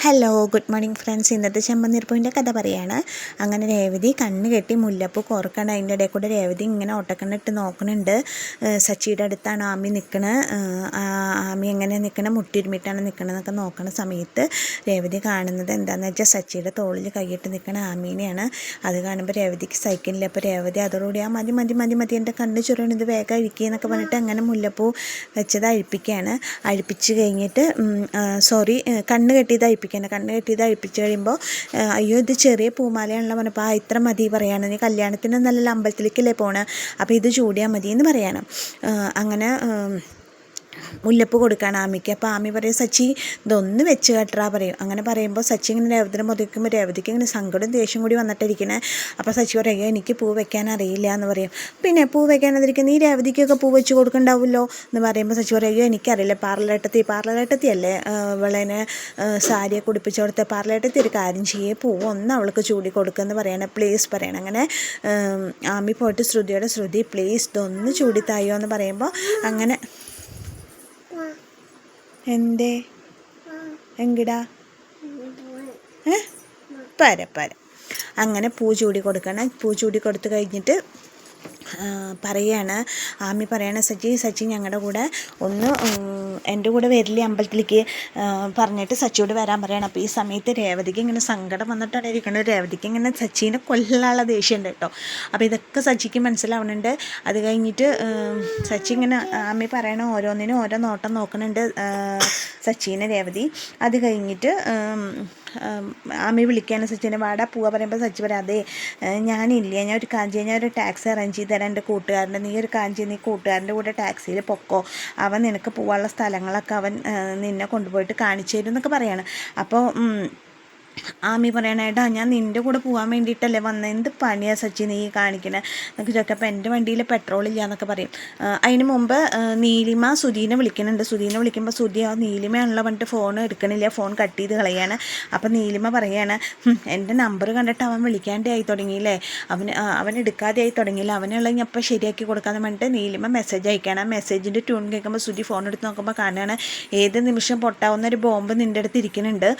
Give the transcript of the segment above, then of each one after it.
Hello good morning friends. ഇന്നത്തെ ചെമ്പനീർപ്പൂവിൻ്റെ കഥ പറയാണ്. അങ്ങനെ രേവതി കണ്ണ് കെട്ടി മുല്ലപ്പൂ കോർക്കണ്ട. അതിൻ്റെ ഇടയിൽ കൂടെ രേവതി ഇങ്ങനെ ഒട്ടക്കണ്ണിട്ട് നോക്കുന്നുണ്ട്. സച്ചിയുടെ അടുത്താണ് ആമി നിൽക്കണത്. ആമി എങ്ങനെ നിൽക്കണം, മുട്ടിരുമിട്ടാണ് നിൽക്കണമെന്നൊക്കെ നോക്കണ സമയത്ത് രേവതി കാണുന്നത് എന്താണെന്ന് വെച്ചാൽ സച്ചിയുടെ തോളിൽ കൈയിട്ട് നിൽക്കണ ആമീനെയാണ്. അത് കാണുമ്പോൾ രേവതിക്ക് സഹിക്കുന്നില്ല. അപ്പോൾ രേവതി അതോടുകൂടി മതി മതി മതി മതി എൻ്റെ കണ്ണ് ചുരുണ്, ഇത് വേഗം അഴിക്കുകയെന്നൊക്കെ പറഞ്ഞിട്ട് അങ്ങനെ മുല്ലപ്പൂ വെച്ചത് അഴിപ്പിക്കുകയാണ്. അഴിപ്പിച്ച് കഴിഞ്ഞിട്ട് കണ്ണ് കെട്ടിയത് അഴിപ്പിച്ച് കഴിയുമ്പോൾ അയ്യോ ഇത് ചെറിയ പൂമാലയാണല്ലോ പറഞ്ഞപ്പോൾ ഇത്ര മതി പറയാണ്. നീ കല്യാണത്തിന് നല്ല അമ്പലത്തിലേക്കല്ലേ പോണേ, അപ്പോൾ ഇത് ചൂടിയാൽ മതി എന്ന് പറയണം. അങ്ങനെ മുല്ലപ്പൂ കൊടുക്കുകയാണ് ആമിക്ക്. അപ്പോൾ ആമി പറയും സച്ചി ഇതൊന്ന് വെച്ച് കേട്ടറാ പറയും. അങ്ങനെ പറയുമ്പോൾ സച്ചി ഇങ്ങനെ രേവതിനെ മുതൽക്കുമ്പോൾ രേവതിക്ക് ഇങ്ങനെ സങ്കടം ദേഷ്യം കൂടി വന്നിട്ടിരിക്കണേ. അപ്പോൾ സച്ചി പറയും എനിക്ക് പൂ വെക്കാൻ അറിയില്ല എന്ന് പറയും. പിന്നെ പൂ വെക്കാനതിരിക്കും നീ രേവതിക്കൊക്കെ പൂ വെച്ച് കൊടുക്കണ്ടാവുമല്ലോ എന്ന് പറയുമ്പോൾ സച്ചി പറയും എനിക്കറിയില്ല, പാർലറേട്ടത്തി അല്ലേ ഇവളേനെ സാരിയൊക്കെ ഉടുപ്പിച്ച് കൊടുത്ത പാർലറേട്ടത്തി ഒരു കാര്യം ചെയ്യേ പൂവ് ഒന്ന് അവൾക്ക് ചൂടി കൊടുക്കുമെന്ന് പറയണേ, പ്ലീസ് പറയണം. അങ്ങനെ ആമി പോയിട്ട് ശ്രുതി പ്ലീസ് ഇതൊന്ന് ചൂടിത്തായോ എന്ന് പറയുമ്പോൾ അങ്ങനെ എന്തേ എങ്കിടാ പര അങ്ങനെ പൂ ചൂടി കൊടുക്കണം. പൂ ചൂടി കൊടുത്തു കഴിഞ്ഞിട്ട് പറയാണ് ആമി പറയണ സച്ചി ഞങ്ങളുടെ കൂടെ ഒന്ന് എൻ്റെ കൂടെ വരില്ലേ അമ്പലത്തിലേക്ക് പറഞ്ഞിട്ട് സച്ചിയോട് വരാൻ പറയണം. അപ്പോൾ ഈ സമയത്ത് രേവതിക്ക് ഇങ്ങനെ സങ്കടം വന്നിട്ടാണ് ഇരിക്കുന്നത്. രേവതിക്ക് ഇങ്ങനെ സച്ചീനെ കൊല്ലാനുള്ള ദേഷ്യമുണ്ട് കേട്ടോ. അപ്പോൾ ഇതൊക്കെ സച്ചിക്ക് മനസ്സിലാവുന്നുണ്ട്. അത് കഴിഞ്ഞിട്ട് സച്ചി ഇങ്ങനെ ആമി പറയണ ഓരോന്നിനും ഓരോ നോട്ടം നോക്കുന്നുണ്ട് സച്ചീനെ രേവതി. അത് കഴിഞ്ഞിട്ട് ആമി വിളിക്കാനും സച്ചിനെ വാടാ പോവാ പറയുമ്പോൾ സച്ചി പറയാം അതെ ഞാനില്ല, ഞാൻ ഒരു ടാക്സി അറേഞ്ച് ചെയ്ത് തരാം എൻ്റെ കൂട്ടുകാരൻ്റെ, നീ ഒരു കാര്യം നീ കൂട്ടുകാരൻ്റെ കൂടെ ടാക്സിയിൽ പൊക്കോ, അവൻ നിനക്ക് പോകാനുള്ള സ്ഥലങ്ങളൊക്കെ അവൻ നിന്നെ കൊണ്ടുപോയിട്ട് കാണിച്ചു തരും എന്നൊക്കെ പറയാണ്. അപ്പോൾ ആമി പറയണേട്ടാ ഞാൻ നിൻ്റെ കൂടെ പോകാൻ വേണ്ടിയിട്ടല്ലേ വന്നത്, എന്ത് പണിയാണ് സച്ചി നീ കാണിക്കണേ എന്നൊക്കെ ചോദിക്കാം. അപ്പോൾ എൻ്റെ വണ്ടിയിൽ പെട്രോൾ ഇല്ല എന്നൊക്കെ പറയും. അതിന് മുമ്പ് നീലിമ സുധീനെ വിളിക്കുന്നുണ്ട്. സുധീനെ വിളിക്കുമ്പോൾ സുധി നീലിമയാണല്ലോ പറഞ്ഞിട്ട് ഫോൺ എടുക്കണില്ല, ഫോൺ കട്ട് ചെയ്ത് കളയാണ്. അപ്പോൾ നീലിമ പറയാണ് എൻ്റെ നമ്പർ കണ്ടിട്ട് അവൻ വിളിക്കാണ്ടേ ആയി തുടങ്ങിയില്ലേ, അവൻ എടുക്കാതെ ആയി തുടങ്ങിയില്ല, അവനുള്ള ഞാൻ അപ്പോൾ ശരിയാക്കി കൊടുക്കാമെന്ന് പറഞ്ഞിട്ട് നീലിമ മെസ്സേജ് അയക്കുകയാണ്. ആ മെസ്സേജിൻ്റെ ട്യൂൺ കേൾക്കുമ്പോൾ സുധി ഫോൺ എടുത്ത് നോക്കുമ്പോൾ കാണുകയാണ് ഏത് നിമിഷം പൊട്ടാവുന്ന ഒരു ബോംബ് നിൻ്റെ അടുത്ത് ഇരിക്കുന്നുണ്ട്,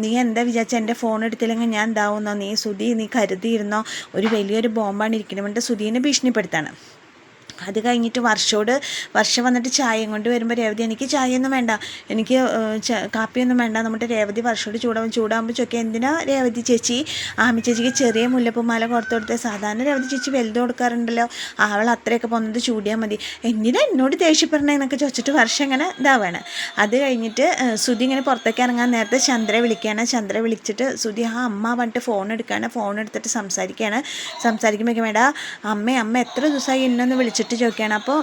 നീ എന്താ എൻ്റെ ഫോൺ എടുത്തില്ലെങ്കിൽ ഞാൻ എന്താവുന്നോ, നീ കരുതിയിരുന്നോ ഒരു വലിയൊരു ബോംബാണ് ഇരിക്കുന്നത് പറഞ്ഞിട്ട് സുധീനെ ഭീഷണിപ്പെടുത്താണ്. അത് കഴിഞ്ഞിട്ട് വർഷം വന്നിട്ട് ചായയും കൊണ്ട് വരുമ്പോൾ രേവതി എനിക്ക് ചായയൊന്നും വേണ്ട, എനിക്ക് കാപ്പിയൊന്നും വേണ്ട നമ്മുടെ രേവതി വർഷോട് ചൂടാകുമ്പോൾ ചോദിക്കുക എന്തിനാ രേവതി ചേച്ചി ആമി ചേച്ചിക്ക് ചെറിയ മുല്ലപ്പൂമാല കൊടുത്തു കൊടുത്ത്, സാധാരണ രേവതി ചേച്ചി വലുത് കൊടുക്കാറുണ്ടല്ലോ, അവൾ അത്രയൊക്കെ പോകുന്നത് ചൂടിയാൽ മതി, എന്തിനാ എന്നോട് ദേഷ്യപ്പെടണേ എന്നൊക്കെ ചോദിച്ചിട്ട് വർഷം ഇങ്ങനെ ഇതാവാണ്. അത് കഴിഞ്ഞിട്ട് സുധി ഇങ്ങനെ പുറത്തേക്ക് ഇറങ്ങാൻ നേരത്തെ ചന്ദ്രയെ വിളിക്കുകയാണ്. ചന്ദ്രയെ വിളിച്ചിട്ട് സുധി അമ്മ പറഞ്ഞിട്ട് ഫോൺ എടുത്തിട്ട് സംസാരിക്കുമ്പോൾ വേണ്ട അമ്മ എത്ര ദിവസമായി എന്നൊന്ന് വിളിച്ചിട്ട് ചോദിക്കുകയാണ്. അപ്പോൾ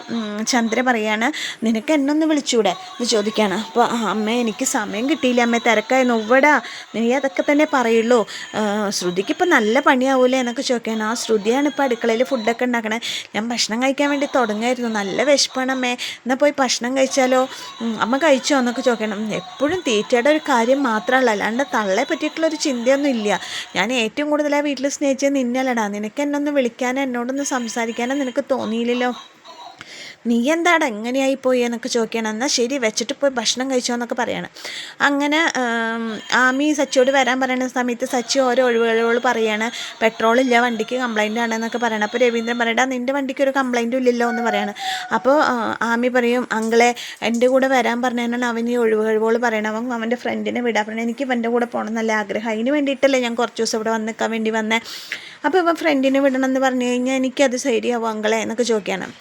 ചന്ദ്ര പറയാണ് നിനക്ക് എന്നൊന്ന് വിളിച്ചൂടെ എന്ന് ചോദിക്കുകയാണ്. അപ്പോൾ അമ്മ എനിക്ക് സമയം കിട്ടിയില്ല, അമ്മ തിരക്കായിരുന്നു, ഇവിടെ നീ അതൊക്കെ തന്നെ പറയുള്ളൂ, ശ്രുതിക്ക് ഇപ്പം നല്ല പണിയാവൂലേ എന്നൊക്കെ ചോദിക്കുകയാണ്. ആ ശ്രുതിയാണ് ഇപ്പോൾ അടുക്കളയിൽ ഫുഡൊക്കെ ഉണ്ടാക്കണേ, ഞാൻ ഭക്ഷണം കഴിക്കാൻ വേണ്ടി തുടങ്ങായിരുന്നു, നല്ല വിശപ്പാണ് അമ്മേ, എന്നാൽ പോയി ഭക്ഷണം കഴിച്ചാലോ, അമ്മ കഴിച്ചോ എന്നൊക്കെ ചോദിക്കണം. എപ്പോഴും തീറ്റയുടെ ഒരു കാര്യം മാത്രമല്ല, അല്ലാണ്ട് തള്ളെ പറ്റിയിട്ടുള്ളൊരു ചിന്തയൊന്നും ഇല്ല, ഞാൻ ഏറ്റവും കൂടുതൽ ആ വീട്ടിൽ സ്നേഹിച്ചത് നിന്നല്ലടാ, നിനക്ക് എന്നൊന്ന് വിളിക്കാനോ എന്നോടൊന്ന് സംസാരിക്കാനോ നിനക്ക് തോന്നിയില്ലല്ലോ, നീ എന്താടാ എങ്ങനെയായിപ്പോയി എന്നൊക്കെ ചോദിക്കണം. എന്നാൽ ശരി വെച്ചിട്ട് പോയി ഭക്ഷണം കഴിച്ചോ എന്നൊക്കെ പറയണം. അങ്ങനെ ആമി സച്ചിയോട് വരാൻ പറയുന്ന സമയത്ത് സച്ചി ഓരോ ഒഴിവുകൾ പറയാണ്, പെട്രോളില്ല വണ്ടിക്ക് കംപ്ലൈൻ്റ് ആണെന്നൊക്കെ പറയണം. അപ്പോൾ രവീന്ദ്രൻ പറയണ്ട നിൻ്റെ വണ്ടിക്ക് ഒരു കംപ്ലൈൻറ്റും ഇല്ലല്ലോ എന്ന് പറയണം. അപ്പോൾ ആമി പറയും അങ്കിളെ എൻ്റെ കൂടെ വരാൻ പറഞ്ഞാൽ അവൻ ഈ ഒഴിവുകൾ പറയണം, അവൻ്റെ ഫ്രണ്ടിനെ വിടാൻ പറയണം, എനിക്ക് ഇവൻ്റെ കൂടെ പോകണം നല്ല ആഗ്രഹം, അതിന് വേണ്ടിയിട്ടല്ലേ ഞാൻ കുറച്ച് ദിവസം ഇവിടെ വന്ന് നിൽക്കാൻ വേണ്ടി വന്നേ, അപ്പോൾ ഇവൻ ഫ്രണ്ടിനെ വിടണം എന്ന് പറഞ്ഞു കഴിഞ്ഞാൽ എനിക്കത് ശരിയാവും അങ്കിളെ എന്നൊക്കെ ചോദിക്കണം.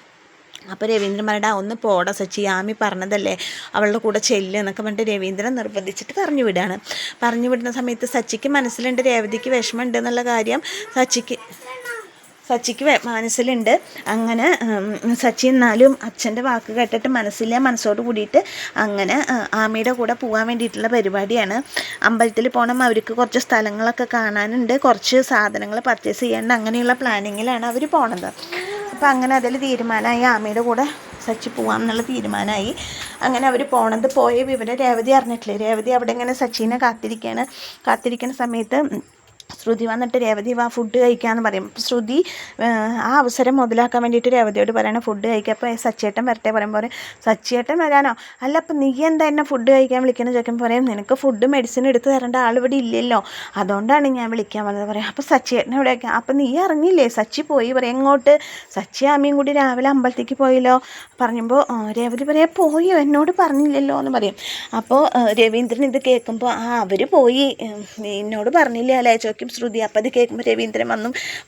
അപ്പോൾ രവീന്ദ്രൻ പറഞ്ഞിട്ട് ഒന്ന് പോടാ സച്ചി, ആമി പറഞ്ഞതല്ലേ അവളുടെ കൂടെ ചെല്ല് എന്നൊക്കെ പറഞ്ഞിട്ട് രവീന്ദ്രൻ നിർബന്ധിച്ചിട്ട് പറഞ്ഞു വിടുന്ന സമയത്ത് സച്ചിക്ക് മനസ്സിലുണ്ട് രേവതിക്ക് വിഷമമുണ്ട് എന്നുള്ള കാര്യം സച്ചിക്ക് മനസ്സിലുണ്ട്. അങ്ങനെ സച്ചി എന്നാലും അച്ഛൻ്റെ വാക്ക് കേട്ടിട്ട് മനസ്സോട് കൂടിയിട്ട് അങ്ങനെ ആമിയുടെ കൂടെ പോകാൻ വേണ്ടിയിട്ടുള്ള പരിപാടിയാണ്. അമ്പലത്തിൽ പോകണം, അവർക്ക് കുറച്ച് സ്ഥലങ്ങളൊക്കെ കാണാനുണ്ട്, കുറച്ച് സാധനങ്ങൾ പർച്ചേസ് ചെയ്യാണ്ട്, അങ്ങനെയുള്ള പ്ലാനിങ്ങിലാണ് അവർ പോണത്. അപ്പോൾ അങ്ങനെ അതിൽ തീരുമാനമായി ആമയുടെ കൂടെ സച്ചി പോകാം എന്നുള്ള തീരുമാനമായി. അങ്ങനെ അവർ പോയ വിവരം രേവതി അറിഞ്ഞിട്ടില്ലേ. രേവതി അവിടെ ഇങ്ങനെ സച്ചിനെ കാത്തിരിക്കുന്ന സമയത്ത് ശ്രുതി വന്നിട്ട് രേവതി വാ ഫുഡ് കഴിക്കാമെന്ന് പറയും. ശ്രുതി ആ അവസരം മുതലാക്കാൻ വേണ്ടിയിട്ട് രേവതിയോട് പറയണം ഫുഡ് കഴിക്കുക. അപ്പോൾ സച്ചിയേട്ടൻ വരട്ടെ പറയുമ്പോൾ സച്ചിയേട്ടൻ വരാനോ, അല്ല അപ്പം നീ എന്താ എന്നെ ഫുഡ് കഴിക്കാൻ വിളിക്കുന്നത് ചോദിക്കുമ്പോൾ പറയും നിനക്ക് ഫുഡ് മെഡിസിൻ എടുത്ത് തരേണ്ട ആളിവിടെ ഇല്ലല്ലോ, അതുകൊണ്ടാണ് ഞാൻ വിളിക്കാൻ വന്നത് പറയാം. അപ്പോൾ സച്ചിയേട്ടൻ എവിടെയൊക്കെ, അപ്പം നീ അറിഞ്ഞില്ലേ സച്ചി പോയി പറയും. എങ്ങോട്ട്? സച്ചി ആമിയും കൂടി രാവിലെ അമ്പലത്തേക്ക് പോയല്ലോ പറയുമ്പോൾ രേവതി പറയാം പോയോ, എന്നോട് പറഞ്ഞില്ലല്ലോ എന്ന് പറയും. അപ്പോൾ രവീന്ദ്രൻ ഇത് കേൾക്കുമ്പോൾ അവർ പോയി എന്നോട് പറഞ്ഞില്ല അല്ലേ ചോദിക്കും ശ്രുതി. അപ്പോൾ അത് കേൾക്കുമ്പോൾ രവീന്ദ്രൻ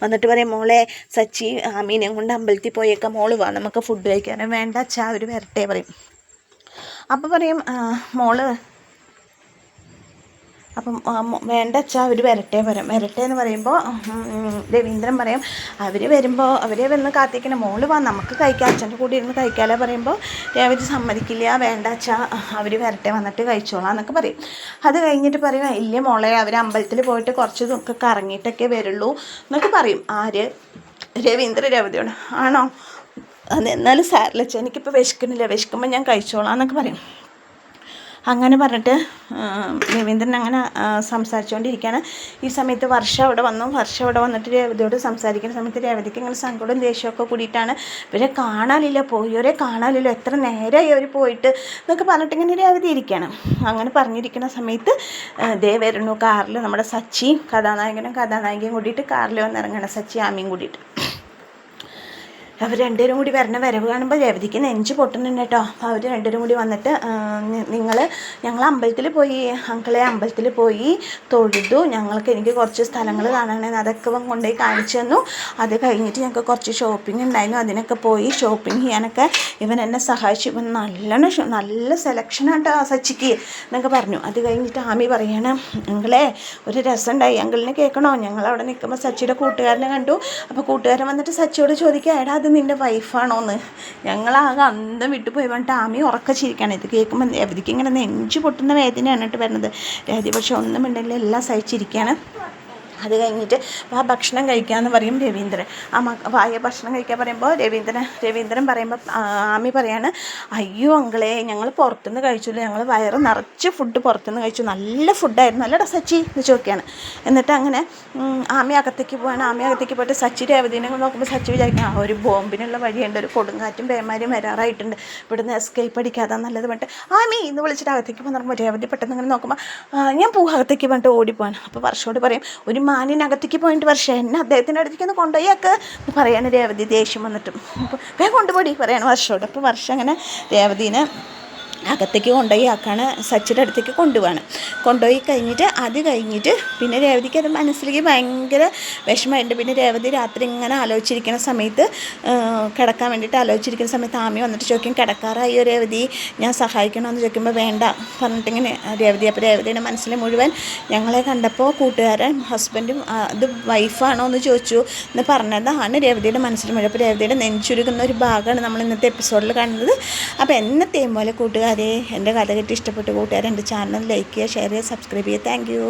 വന്നിട്ട് പറയും മോളെ സച്ചി ആമീനെയും കൊണ്ട് അമ്പലത്തിൽ പോയേക്കാം, മോള് വാ നമുക്ക് ഫുഡ് കഴിക്കാനും. വേണ്ട അച്ഛാ അവർ വരട്ടെ പറയും. അപ്പോൾ പറയും മോള് അപ്പം വേണ്ട അച്ഛാ അവർ വരട്ടെ എന്ന് പറയുമ്പോൾ രവീന്ദ്രൻ പറയും അവർ വരുമ്പോൾ അവരെ വന്ന് കാത്തിക്കണം, മോള് വാ നമുക്ക് കഴിക്കാം, അച്ഛൻ്റെ കൂടെ ഇരുന്ന് കഴിക്കാമല്ലോ പറയുമ്പോൾ രേവതി സമ്മതിക്കില്ല, വേണ്ട അച്ഛാ അവർ വരട്ടെ വന്നിട്ട് കഴിച്ചോളാം എന്നൊക്കെ പറയും. അത് കഴിഞ്ഞിട്ട് പറയും ഇല്ല മോളെ അവർ അമ്പലത്തിൽ പോയിട്ട് കുറച്ച് ഒക്കെ കറങ്ങിയിട്ടൊക്കെ വരുള്ളൂ എന്നൊക്കെ പറയും. ആര്? രവീന്ദ്രൻ ആണോ, അത് എന്നാലും സാരില്ല അച്ഛാ എനിക്കിപ്പോൾ വിശക്കുന്നില്ല, വിശക്കുമ്പോൾ ഞാൻ കഴിച്ചോളാം എന്നൊക്കെ പറയും. അങ്ങനെ പറഞ്ഞിട്ട് രവീന്ദ്രൻ അങ്ങനെ സംസാരിച്ചുകൊണ്ടിരിക്കുകയാണ്. ഈ സമയത്ത് വർഷ അവിടെ വന്നിട്ട് രേവതിയോട് സംസാരിക്കുന്ന സമയത്ത് രേവതിക്ക് ഇങ്ങനെ സങ്കടവും ദേഷ്യമൊക്കെ കൂടിയിട്ടാണ് ഇവരെ കാണാനില്ല, പോയവരെ കാണാനില്ല, എത്ര നേരമായി അവർ പോയിട്ട് എന്നൊക്കെ പറഞ്ഞിട്ട് ഇങ്ങനെ രേവതി ഇരിക്കുകയാണ്. അങ്ങനെ പറഞ്ഞിരിക്കുന്ന സമയത്ത് ദേ വരുന്നു കാറിൽ നമ്മുടെ സച്ചിയും കഥാനായകനും കൂടിയിട്ട് കാറിൽ വന്നിറങ്ങണം, സച്ചി ആമിയും കൂടിയിട്ട്. അവർ രണ്ടുപേരും കൂടി വരണ വരവ് കാണുമ്പോൾ രേവതിക്ക് നെഞ്ച് പൊട്ടുന്നുണ്ട് കേട്ടോ. അപ്പോൾ അവർ രണ്ടുപേരും കൂടി വന്നിട്ട് ഞങ്ങൾ അമ്പലത്തിൽ പോയി അങ്കിളെ, അമ്പലത്തിൽ പോയി തൊഴുതു, എനിക്ക് കുറച്ച് സ്ഥലങ്ങൾ കാണണമെന്ന് അതൊക്കെ കൊണ്ടുപോയി കാണിച്ചു തന്നു. അത് കഴിഞ്ഞിട്ട് ഞങ്ങൾക്ക് കുറച്ച് ഷോപ്പിംഗ് ഉണ്ടായിരുന്നു, അതിനൊക്കെ പോയി ഷോപ്പിംഗ് ചെയ്യാനൊക്കെ ഇവൻ എന്നെ സഹായിച്ചു. ഇവൻ നല്ല സെലക്ഷനാണ് കേട്ടോ സച്ചിക്ക് എന്നൊക്കെ പറഞ്ഞു. അത് കഴിഞ്ഞിട്ട് ആമി പറയണം അങ്കിളെ ഒരു രസമുണ്ടായി, അങ്കിളിനെ കേൾക്കണോ, ഞങ്ങളവിടെ നിൽക്കുമ്പോൾ സച്ചിയുടെ കൂട്ടുകാരനെ കണ്ടു. അപ്പോൾ കൂട്ടുകാരൻ വന്നിട്ട് സച്ചിയോട് ചോദിക്കുക എടാ അത് നിൻ്റെ വൈഫാണോന്ന്. ഞങ്ങളാകെ അന്തം വിട്ടു പോയി പറഞ്ഞിട്ട് ആമി ഉറക്കച്ചിരിക്കുകയാണ്. ഇത് കേൾക്കുമ്പോൾ രേവതിക്ക് ഇങ്ങനെ നെഞ്ച് പൊട്ടുന്ന വേദനയാണ് കേട്ടോ വരുന്നത്. രേവതി പക്ഷെ ഒന്നും ഉണ്ടെങ്കിൽ എല്ലാം സഹിച്ചിരിക്കുകയാണ്. അത് കഴിഞ്ഞിട്ട് ആ ഭക്ഷണം കഴിക്കാമെന്ന് പറയും രവീന്ദ്രൻ. ഭക്ഷണം കഴിക്കാൻ പറയുമ്പോൾ രവീന്ദ്രൻ പറയുമ്പോൾ ആമി പറയാണ് അയ്യോ അങ്കിളെ ഞങ്ങൾ പുറത്തുനിന്ന് കഴിച്ചില്ല, ഞങ്ങൾ വയറ് നിറച്ച് ഫുഡ് പുറത്തുനിന്ന് കഴിച്ചു, നല്ല ഫുഡായിരുന്നു അല്ലടാ സച്ചി എന്ന് ചോദിക്കുകയാണ്. എന്നിട്ട് അങ്ങനെ ആമി അകത്തേക്ക് പോവാണ്. ആമി അകത്തേക്ക് പോയിട്ട് സച്ചി രേവതിനെ നോക്കുമ്പോൾ സച്ചി വിചാരിക്കണം ഒരു ബോംബിനുള്ള വഴിയുണ്ട്, ഒരു കൊടുങ്കാറ്റും പേമാരും വരാറായിട്ടുണ്ട്, ഇവിടുന്ന് എസ്കേപ്പ് അടിക്കാതെ നല്ലത് പറഞ്ഞിട്ട് ആമി എന്ന് വിളിച്ചിട്ട് അകത്തേക്ക് പോകുമ്പോൾ രേവതി പെട്ടെന്ന് ഇങ്ങനെ നോക്കുമ്പോൾ ഞാൻ അകത്തേക്ക് പറഞ്ഞിട്ട് ഓടിപ്പോവാണ്. അപ്പോൾ വർഷോട് പറയും ഒരു മാനിനകത്തേക്ക് പോയിട്ട് വർഷം എന്നെ അദ്ദേഹത്തിൻ്റെ അടുത്തേക്ക് ഒന്ന് കൊണ്ടുപോയാക്ക് പറയാണ് രേവതി ദേഷ്യം വന്നിട്ടും. അപ്പോൾ വേഗം കൊണ്ടുപോയി പറയാണ് വർഷോട്. അപ്പോൾ വർഷം അങ്ങനെ രേവതിനെ അകത്തേക്ക് കൊണ്ടുപോയി ആക്കാണ് സച്ചിയുടെ അടുത്തേക്ക് കൊണ്ടുപോയി കഴിഞ്ഞിട്ട് പിന്നെ രേവതിക്ക് അത് മനസ്സിലേക്ക് ഭയങ്കര വിഷമമായിട്ടുണ്ട്. പിന്നെ രേവതി രാത്രി ഇങ്ങനെ ആലോചിച്ചിരിക്കുന്ന സമയത്ത് കിടക്കാൻ വേണ്ടിയിട്ട് ആലോചിച്ചിരിക്കുന്ന സമയത്ത് ആമി വന്നിട്ട് ചോദിക്കും കിടക്കാറായോ രേവതി, ഞാൻ സഹായിക്കണമെന്ന് ചോദിക്കുമ്പോൾ വേണ്ട പറഞ്ഞിട്ടിങ്ങനെ രേവതി. അപ്പോൾ രേവതിയുടെ മനസ്സിൽ മുഴുവൻ ഞങ്ങളെ കണ്ടപ്പോൾ കൂട്ടുകാരൻ ഹസ്ബൻഡും അത് വൈഫാണോ എന്ന് ചോദിച്ചു എന്ന് പറഞ്ഞതാണ് രേവതിയുടെ മനസ്സിൽ മുഴുവൻ. അപ്പോൾ രേവതിയുടെ നെഞ്ചുരുകുന്ന ഒരു ഭാഗമാണ് നമ്മൾ ഇന്നത്തെ എപ്പിസോഡിൽ കാണുന്നത്. അപ്പോൾ എന്നത്തെയും പോലെ കൂട്ടുകാരെ എൻ്റെ കഥ കേട്ട് ഇഷ്ടപ്പെട്ട കൂട്ടുകാരെ എൻ്റെ ചാനൽ ലൈക്ക് ചെയ്യുക, ഷെയർ ചെയ്യുക, സബ്സ്ക്രൈബ് ചെയ്യുക. Thank you.